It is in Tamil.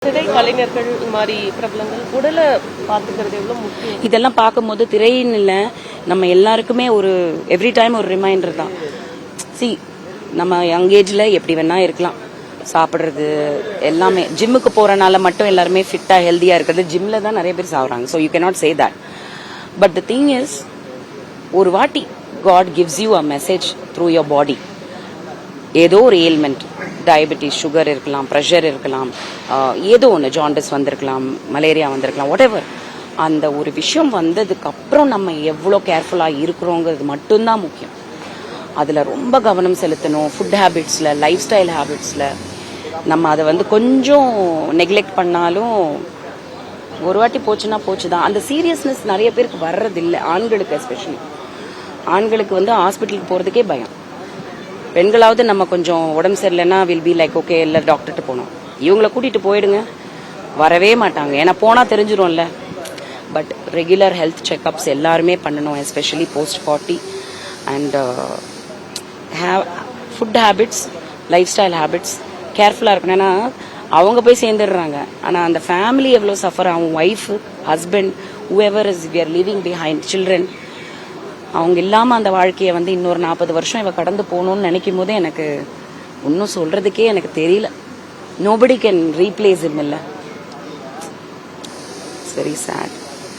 திரை கலைஞர்கள் மாதிரி பிரபலங்கள் உடலை பார்த்துக்கிறது எவ்வளவு முக்கியம்? இதெல்லாம் பார்க்கும்போது திரையின் இல்லை, நம்ம எல்லாருக்குமே ஒரு எவ்ரி டைம் ஒரு ரிமைண்டர் தான். நம்ம யங் ஏஜ்ல எப்படி வேணா இருக்கலாம், சாப்பிட்றது எல்லாமே. ஜிம்முக்கு போறனால மட்டும் எல்லாருமே ஃபிட்டா ஹெல்தியா இருக்கிறது, ஜிம்ல தான் நிறைய பேர் சாப்பிட்றாங்க. So you cannot say that. But the thing is, ஒரு வாட்டி God gives you a message through your body. ஏதோ ஒரு ஏல்மெண்ட், டயபெட்டிஸ், சுகர் இருக்கலாம், ப்ரெஷர் இருக்கலாம், ஏதோ ஒன்று, ஜாண்டிஸ் வந்திருக்கலாம், மலேரியா வந்திருக்கலாம், வாட் எவர். அந்த ஒரு விஷயம் வந்ததுக்கு அப்புறம் நம்ம எவ்வளோ கேர்ஃபுல்லாக இருக்கிறோங்கிறது மட்டும்தான் முக்கியம். அதில் ரொம்ப கவனம் செலுத்தணும். ஃபுட் ஹேபிட்ஸில், லைஃப் ஸ்டைல் ஹேபிட்ஸில் நம்ம அதை கொஞ்சம் நெக்லெக்ட் பண்ணாலும் ஒரு வாட்டி போச்சுன்னா போச்சு தான். அந்த சீரியஸ்னஸ் நிறைய பேருக்கு வர்றதில்லை, ஆண்களுக்கு எஸ்பெஷலி. ஆண்களுக்கு ஹாஸ்பிட்டலுக்கு போகிறதுக்கே பயம். பெண்களாவது நம்ம கொஞ்சம் உடம்பு சரியில்லைன்னா வில் பி லைக் ஓகே, இல்லை டாக்டர்கிட்ட போகணும். இவங்களை கூட்டிகிட்டு போயிடுங்க, வரவே மாட்டாங்க. ஏன்னா போனால் தெரிஞ்சிடும்ல. பட் ரெகுலர் ஹெல்த் செக்அப்ஸ் எல்லாருமே பண்ணணும், especially post 40. And food habits, life style habits கேர்ஃபுல்லாக இருக்கணும். ஏன்னா அவங்க போய் சேர்ந்துடுறாங்க, ஆனால் அந்த ஃபேமிலி எவ்வளோ சஃபர் ஆகும். Wife, husband, whoever is we are living behind, children, அவங்க இல்லாமல் அந்த வாழ்க்கையை இன்னொரு 40 வருஷம் இவ கடந்து போகணும்னு நினைக்கும் போதே எனக்கு ஒன்றும் சொல்றதுக்கே எனக்கு தெரியல. நோபடி கேன் ரீப்ளேஸ் இம். இல்லை, இட்ஸ் வெரி சேட்.